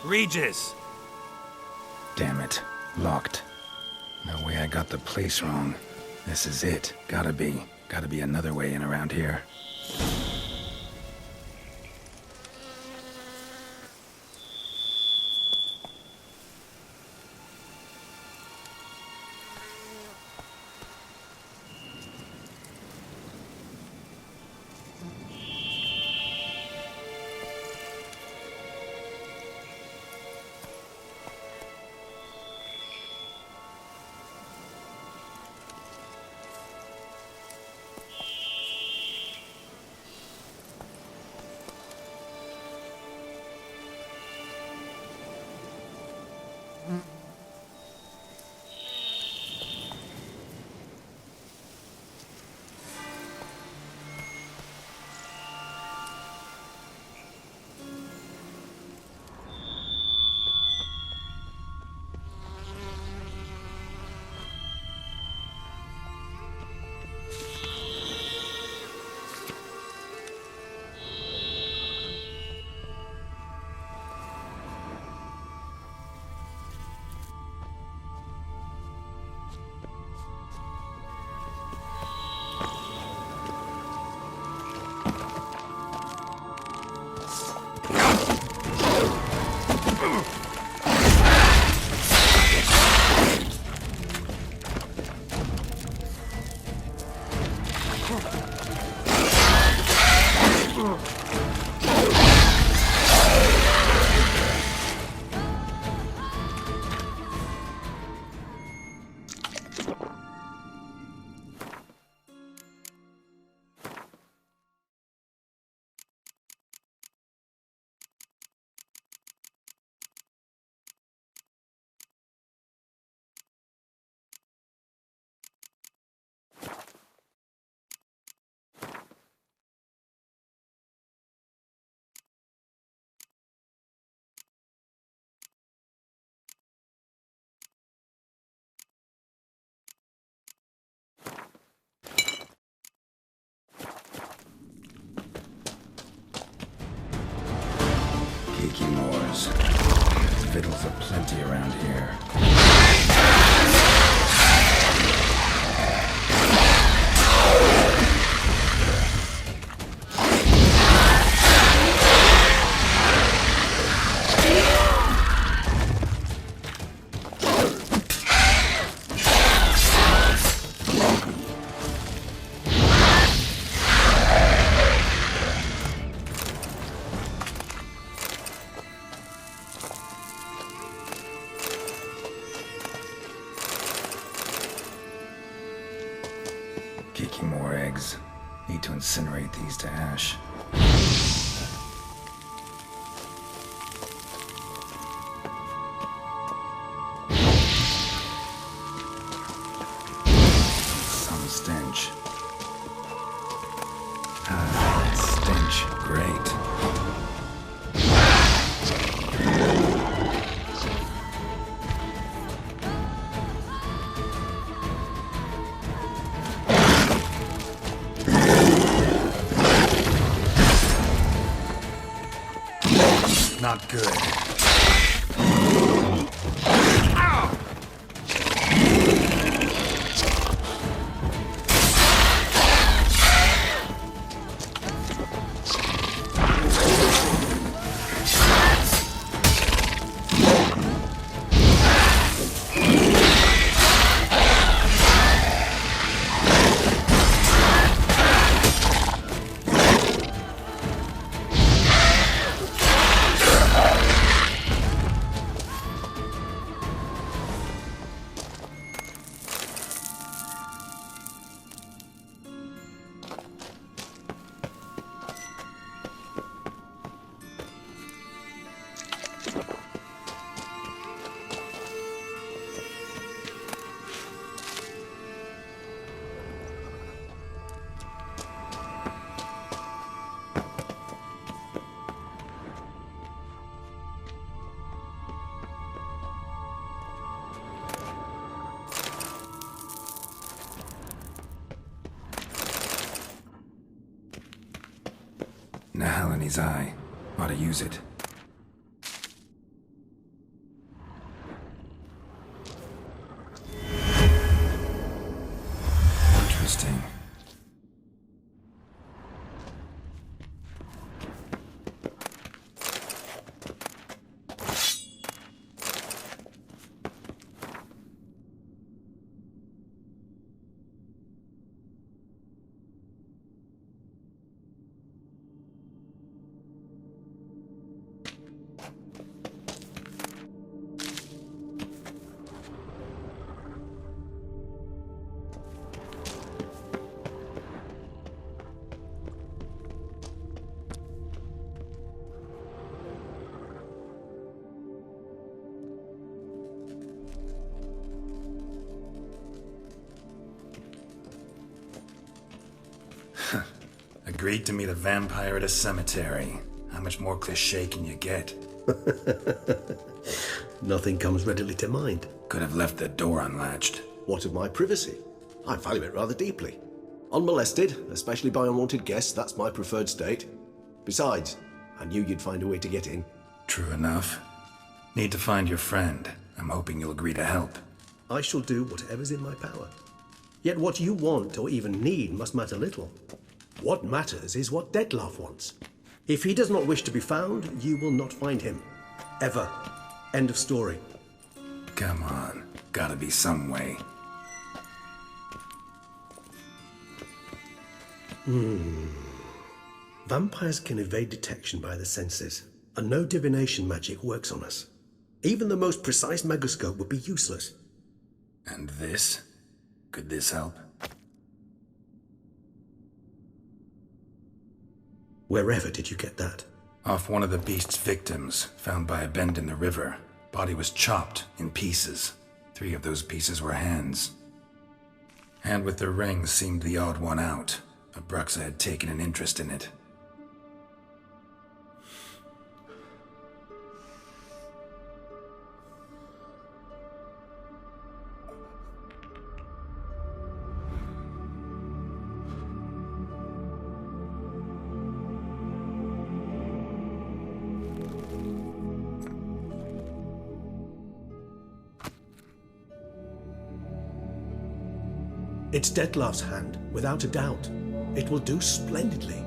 Regis! Damn it. Locked. No way I got the place wrong. This is it. Gotta be. Gotta be another way in around here. Moors. Fiddles aplenty around here. Kicking more eggs. Need to incinerate these to ash. Some stench. Stench. Great. Not good. Nahal in his eye. Ought to use it. Agreed to meet a vampire at a cemetery. How much more cliché can you get? Nothing comes readily to mind. Could have left the door unlatched. What of my privacy? I value it rather deeply. Unmolested, especially by unwanted guests, that's my preferred state. Besides, I knew you'd find a way to get in. True enough. Need to find your friend. I'm hoping you'll agree to help. I shall do whatever's in my power. Yet what you want or even need must matter little. What matters is what Detlef wants. If he does not wish to be found, you will not find him. Ever. End of story. Come on. Gotta be some way. Vampires can evade detection by the senses, and no divination magic works on us. Even the most precise megascope would be useless. And this? Could this help? Wherever did you get that? Off one of the beast's victims, found by a bend in the river. Body was chopped in pieces. 3 of those pieces were hands. Hand with the ring seemed the odd one out. Abruxa had taken an interest in it. It's Detlef's hand, without a doubt. It will do splendidly.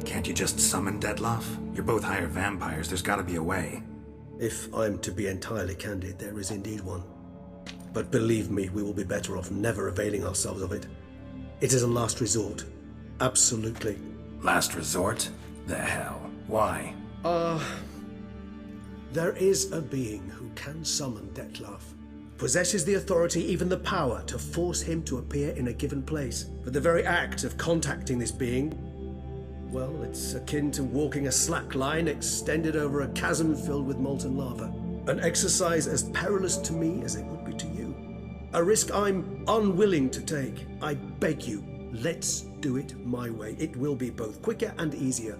Can't you just summon Detlef? You're both higher vampires, there's gotta be a way. If I'm to be entirely candid, there is indeed one. But believe me, we will be better off never availing ourselves of it. It is a last resort. Absolutely. Last resort? The hell? Why? There is a being who can summon Detlef. Possesses the authority, even the power, to force him to appear in a given place. But the very act of contacting this being, well, it's akin to walking a slack line extended over a chasm filled with molten lava. An exercise as perilous to me as it would be to you. A risk I'm unwilling to take. I beg you, let's do it my way. It will be both quicker and easier.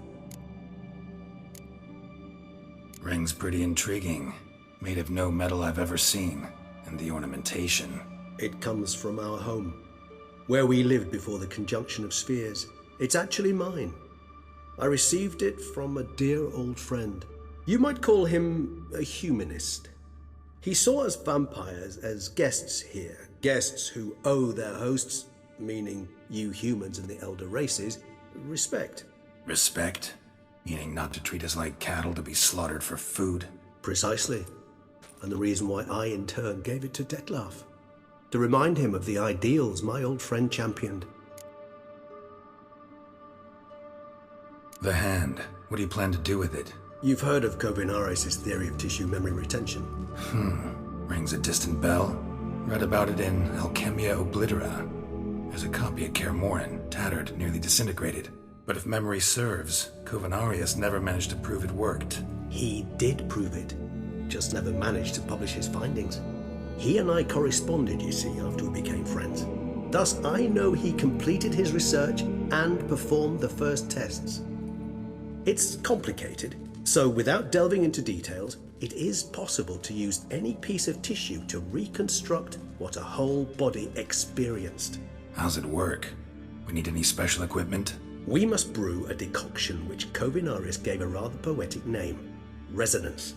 Ring's pretty intriguing. Made of no metal I've ever seen. And the ornamentation. It comes from our home, where we lived before the conjunction of spheres. It's actually mine. I received it from a dear old friend. You might call him a humanist. He saw us vampires as guests here, guests who owe their hosts, meaning you humans and the elder races, respect. Respect? Meaning not to treat us like cattle to be slaughtered for food? Precisely. And the reason why I, in turn, gave it to Detlef. To remind him of the ideals my old friend championed. The hand. What do you plan to do with it? You've heard of Kovinaris' theory of tissue memory retention. Rings a distant bell. Read about it in Alchemia Oblitera. There's a copy at Kaer Morhen, tattered, nearly disintegrated. But if memory serves, Kovinaris never managed to prove it worked. He did prove it, just never managed to publish his findings. He and I corresponded, you see, after we became friends. Thus, I know he completed his research and performed the first tests. It's complicated, so without delving into details, it is possible to use any piece of tissue to reconstruct what a whole body experienced. How's it work? We need any special equipment? We must brew a decoction which Kovinaris gave a rather poetic name, resonance.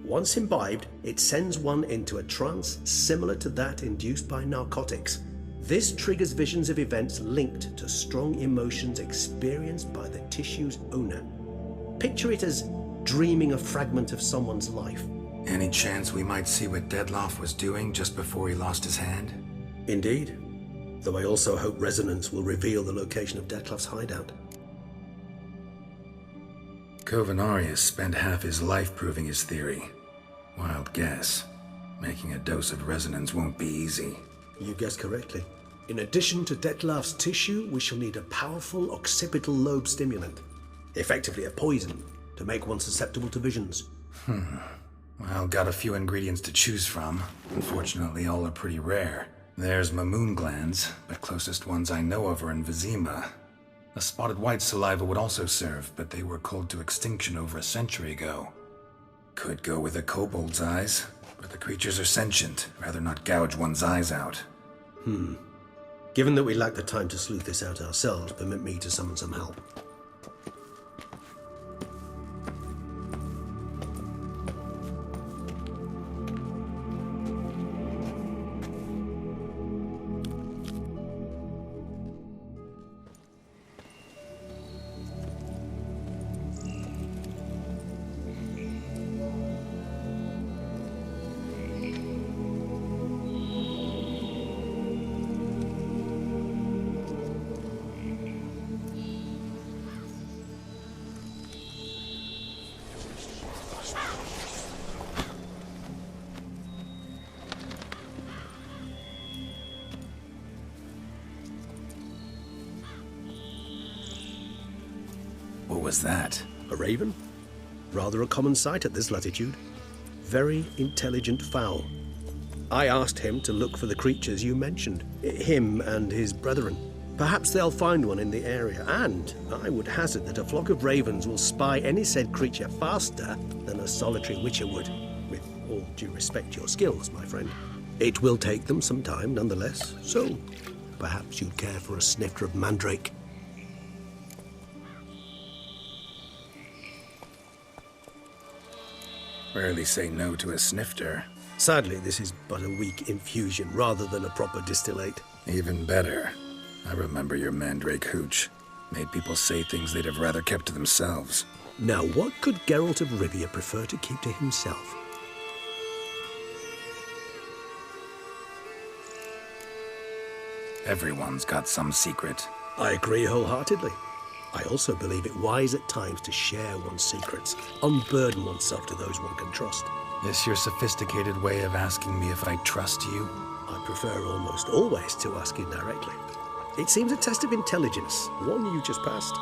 Once imbibed, it sends one into a trance similar to that induced by narcotics. This triggers visions of events linked to strong emotions experienced by the tissue's owner. Picture it as dreaming a fragment of someone's life. Any chance we might see what Detlef was doing just before he lost his hand? Indeed. Though I also hope resonance will reveal the location of Dettlaff's hideout. Covenarius spent half his life proving his theory. Wild guess. Making a dose of resonance won't be easy. You guessed correctly. In addition to Dettlaff's tissue, we shall need a powerful occipital lobe stimulant. Effectively a poison, to make one susceptible to visions. Well, got a few ingredients to choose from. Unfortunately, all are pretty rare. There's mamoon glands, but closest ones I know of are in Vizima. A spotted white saliva would also serve, but they were culled to extinction over a century ago. Could go with a kobold's eyes, but the creatures are sentient. Rather not gouge one's eyes out. Given that we lack the time to sleuth this out ourselves, permit me to summon some help. What was that? A raven? Rather a common sight at this latitude. Very intelligent fowl. I asked him to look for the creatures you mentioned, him and his brethren. Perhaps they'll find one in the area, and I would hazard that a flock of ravens will spy any said creature faster than a solitary witcher would, with all due respect to your skills, my friend. It will take them some time, nonetheless, so perhaps you'd care for a snifter of mandrake. Rarely say no to a snifter. Sadly, this is but a weak infusion rather than a proper distillate. Even better. I remember your mandrake hooch. Made people say things they'd have rather kept to themselves. Now, what could Geralt of Rivia prefer to keep to himself? Everyone's got some secret. I agree wholeheartedly. I also believe it wise at times to share one's secrets, unburden oneself to those one can trust. This your sophisticated way of asking me if I trust you? I prefer almost always to ask you directly. It seems a test of intelligence, one you just passed.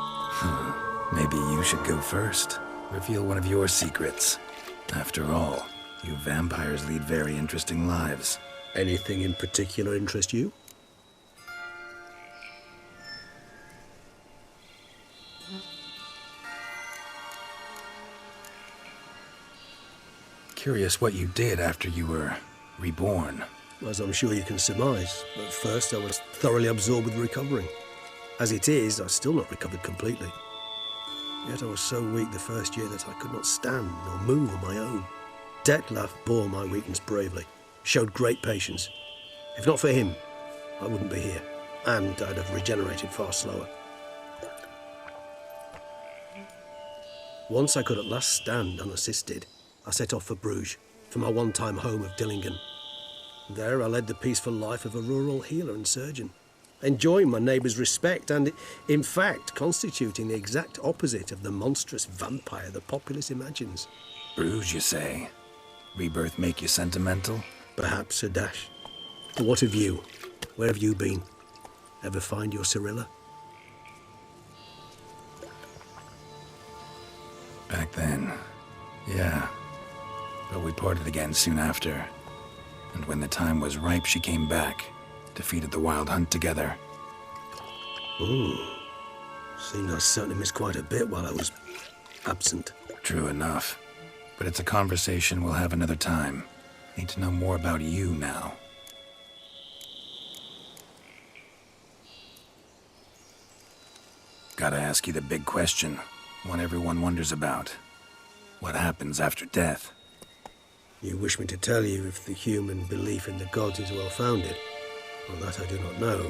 Maybe you should go first. Reveal one of your secrets. After all, you vampires lead very interesting lives. Anything in particular interest you? Curious what you did after you were reborn. As I'm sure you can surmise, at first I was thoroughly absorbed with recovering. As it is, I've still not recovered completely. Yet I was so weak the first year that I could not stand nor move on my own. Dettlaff bore my weakness bravely, showed great patience. If not for him, I wouldn't be here, and I'd have regenerated far slower. Once I could at last stand unassisted, I set off for Bruges, for my one-time home of Dillingen. There I led the peaceful life of a rural healer and surgeon, enjoying my neighbours' respect and, in fact, constituting the exact opposite of the monstrous vampire the populace imagines. Bruges, you say? Rebirth make you sentimental? Perhaps a dash. What of you? Where have you been? Ever find your Cyrilla? Back then, yeah. But we parted again soon after. And when the time was ripe, she came back. Defeated the wild hunt together. Seems I certainly missed quite a bit while I was absent. True enough. But it's a conversation we'll have another time. Need to know more about you now. Gotta ask you the big question. One everyone wonders about. What happens after death? You wish me to tell you if the human belief in the gods is well-founded? Well, that I do not know.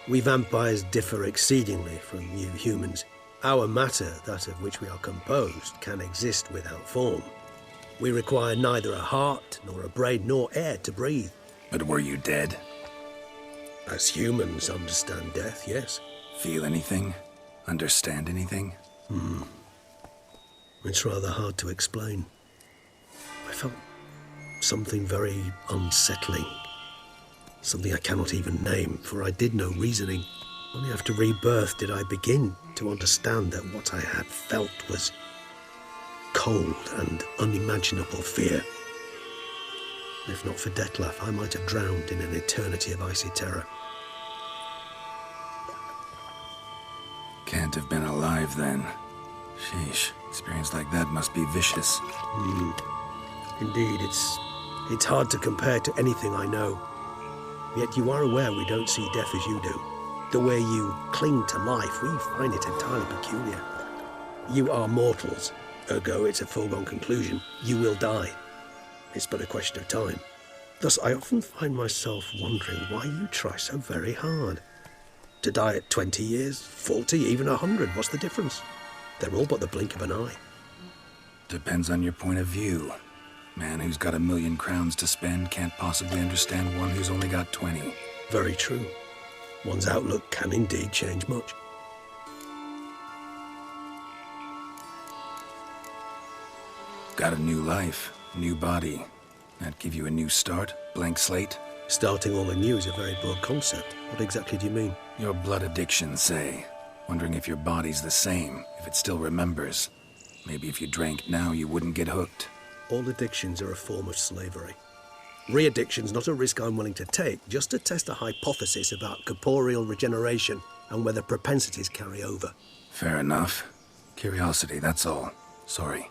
We vampires differ exceedingly from you humans. Our matter, that of which we are composed, can exist without form. We require neither a heart, nor a brain, nor air to breathe. But were you dead? As humans understand death, yes. Feel anything? Understand anything? It's rather hard to explain. I felt something very unsettling. Something I cannot even name, for I did no reasoning. Only after rebirth did I begin to understand that what I had felt was cold and unimaginable fear. If not for Detlef, I might have drowned in an eternity of icy terror. Can't have been alive then. Sheesh, experience like that must be vicious. Indeed, it's hard to compare to anything I know. Yet you are aware we don't see death as you do. The way you cling to life, we find it entirely peculiar. You are mortals, ergo it's a foregone conclusion. You will die. It's but a question of time. Thus, I often find myself wondering why you try so very hard. To die at 20 years, 40, even 100, what's the difference? They're all but the blink of an eye. Depends on your point of view. Man who's got 1,000,000 crowns to spend can't possibly understand one who's only got 20. Very true. One's outlook can indeed change much. Got a new life, new body. That give you a new start, blank slate? Starting all anew is a very broad concept. What exactly do you mean? Your blood addiction, say. Wondering if your body's the same, if it still remembers. Maybe if you drank now, you wouldn't get hooked. All addictions are a form of slavery. Re-addiction's not a risk I'm willing to take, just to test a hypothesis about corporeal regeneration and whether propensities carry over. Fair enough. Curiosity, that's all. Sorry.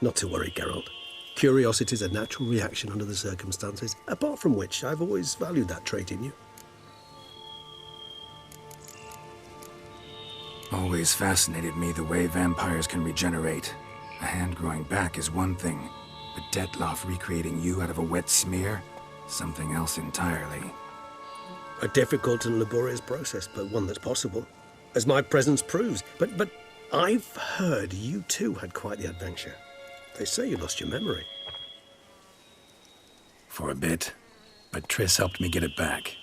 Not to worry, Geralt. Curiosity is a natural reaction under the circumstances, apart from which I've always valued that trait in you. Always fascinated me the way vampires can regenerate. A hand growing back is one thing, but Detlef recreating you out of a wet smear? Something else entirely. A difficult and laborious process, but one that's possible, as my presence proves. But I've heard you too had quite the adventure. They say you lost your memory. For a bit, but Triss helped me get it back.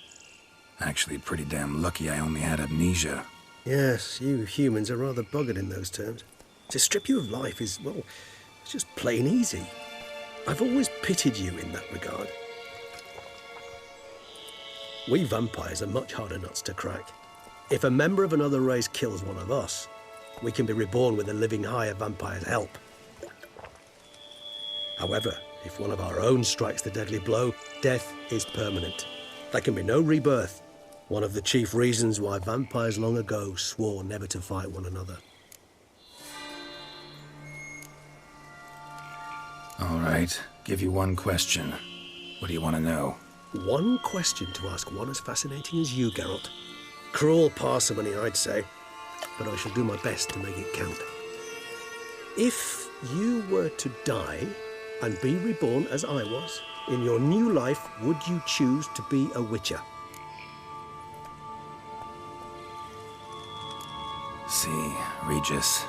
Actually, pretty damn lucky I only had amnesia. Yes, you humans are rather buggered in those terms. To strip you of life is, well, it's just plain easy. I've always pitied you in that regard. We vampires are much harder nuts to crack. If a member of another race kills one of us, we can be reborn with a living higher vampire's help. However, if one of our own strikes the deadly blow, death is permanent. There can be no rebirth. One of the chief reasons why vampires long ago swore never to fight one another. All right, give you one question. What do you want to know? One question to ask one as fascinating as you, Geralt. Cruel parsimony, I'd say, but I shall do my best to make it count. If you were to die and be reborn as I was, in your new life, would you choose to be a witcher? See, Regis.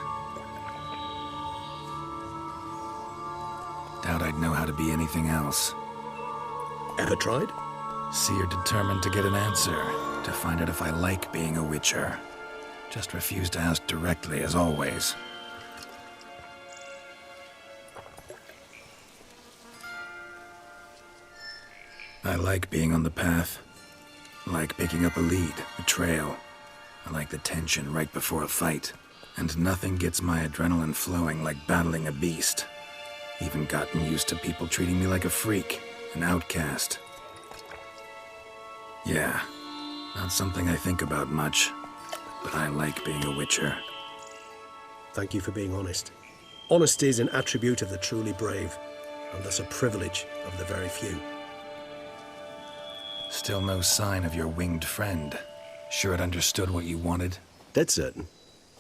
Doubt I'd know how to be anything else. Ever tried? See, you're determined to get an answer, to find out if I like being a witcher. Just refuse to ask directly, as always. I like being on the path. I like picking up a lead, a trail. I like the tension right before a fight. And nothing gets my adrenaline flowing like battling a beast. Even gotten used to people treating me like a freak, an outcast. Yeah, not something I think about much, but I like being a witcher. Thank you for being honest. Honesty is an attribute of the truly brave, and thus a privilege of the very few. Still no sign of your winged friend. Sure it understood what you wanted? Dead certain.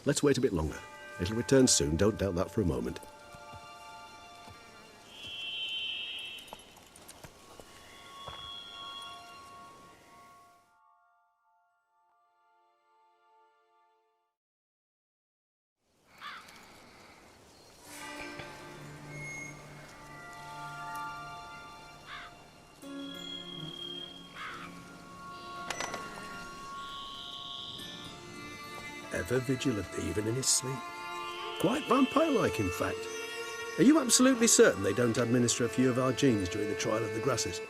Let's wait a bit longer. It'll return soon, don't doubt that for a moment. ever vigilant, even in his sleep. Quite vampire-like, in fact. Are you absolutely certain they don't administer a few of our genes during the trial of the grasses?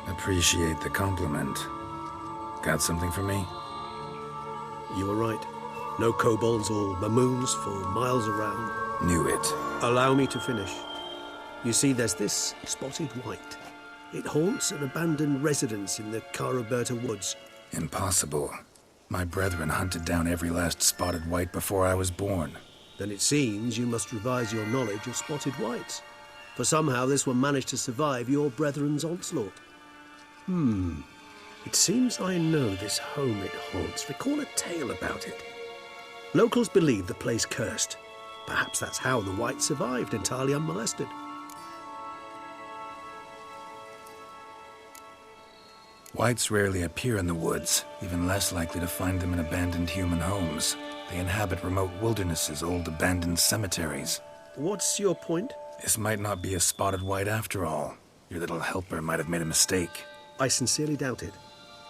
Appreciate the compliment. Got something for me? You were right. No kobolds or mamoons for miles around. Knew it. Allow me to finish. You see, there's this spotted white. It haunts an abandoned residence in the Caraberta woods. Impossible. My brethren hunted down every last spotted white before I was born. Then it seems you must revise your knowledge of spotted whites. For somehow this one managed to survive your brethren's onslaught. It seems I know this home it haunts. Recall a tale about it. Locals believe the place cursed. Perhaps that's how the whites survived entirely unmolested. Whites rarely appear in the woods, even less likely to find them in abandoned human homes. They inhabit remote wildernesses, old abandoned cemeteries. What's your point? This might not be a spotted white after all. Your little helper might have made a mistake. I sincerely doubt it.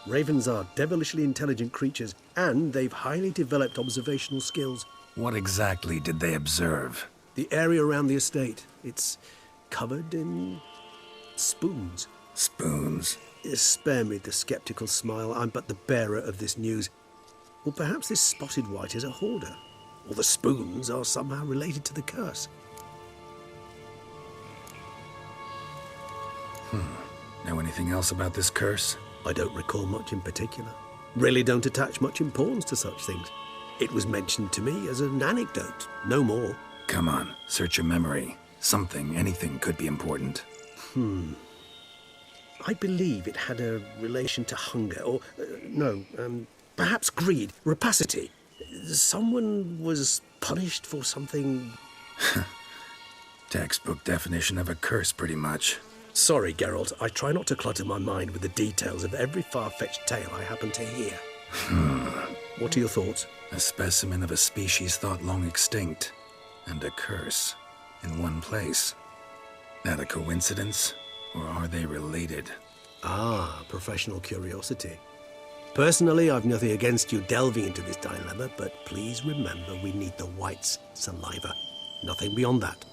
Ravens are devilishly intelligent creatures, and they've highly developed observational skills. What exactly did they observe? The area around the estate, it's covered in spoons. Spoons? Spare me the skeptical smile. I'm but the bearer of this news. Or perhaps this spotted white is a hoarder, or the spoons are somehow related to the curse. Know anything else about this curse? I don't recall much in particular. Really don't attach much importance to such things. It was mentioned to me as an anecdote, no more. Come on, search your memory. Something, anything could be important. I believe it had a relation to hunger, or, perhaps greed, rapacity. Someone was punished for something... Textbook definition of a curse, pretty much. Sorry, Geralt, I try not to clutter my mind with the details of every far-fetched tale I happen to hear. What are your thoughts? A specimen of a species thought long extinct, and a curse, in one place. That a coincidence, or are they related? Ah, professional curiosity. Personally, I've nothing against you delving into this dilemma, but please remember we need the white's saliva. Nothing beyond that.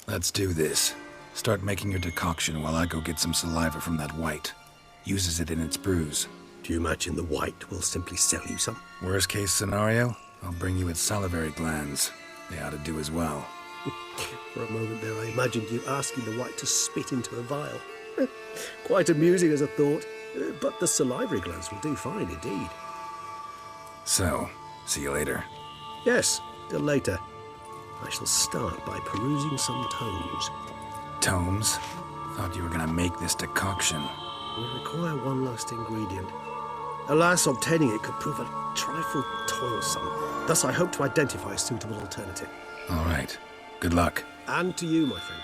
Let's do this. Start making your decoction while I go get some saliva from that white. Uses it in its brews. Do you imagine the white will simply sell you some? Worst case scenario, I'll bring you its salivary glands. They ought to do as well. For a moment there, I imagined you asking the white to spit into a vial. Quite amusing as a thought, but the salivary glands will do fine indeed. So, see you later. Yes, till later. I shall start by perusing some tomes. Tomes? Thought you were gonna make this decoction. We require one last ingredient. Alas, obtaining it could prove a trifle toilsome. Thus, I hope to identify a suitable alternative. All right. Good luck. And to you, my friend.